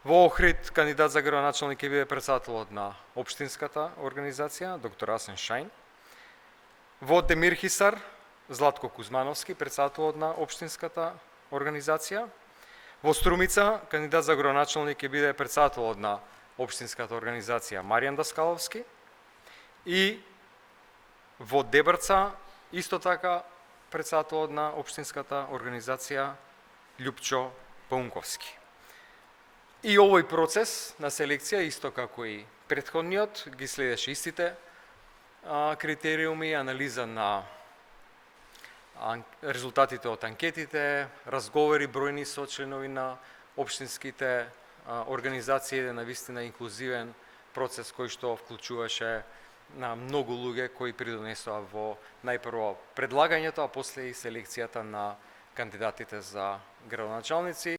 Во Охрид кандидат за градоначалник ќе биде претседателот на општинската организација, доктор Асен Шајн. Во Демирхисар, Златко Кузмановски, претседателот на општинската организација. Во Струмица, кандидат за градоначалник ќе биде претседателот на општинската организација Маријан Даскаловски. И во Дебрца, исто така, претседателот на општинската организација Љупчо Паунковски. И овој процес на селекција, исто како и претходниот, ги следеше истите критериуми, анализа на резултатите од анкетите, разговори бројни со членови на општинските организации, на вистина инклузивен процес кој што вклучуваше на многу луѓе кои придонесоа во најпрво предлагањето, а после и селекцијата на кандидатите за градоначалници.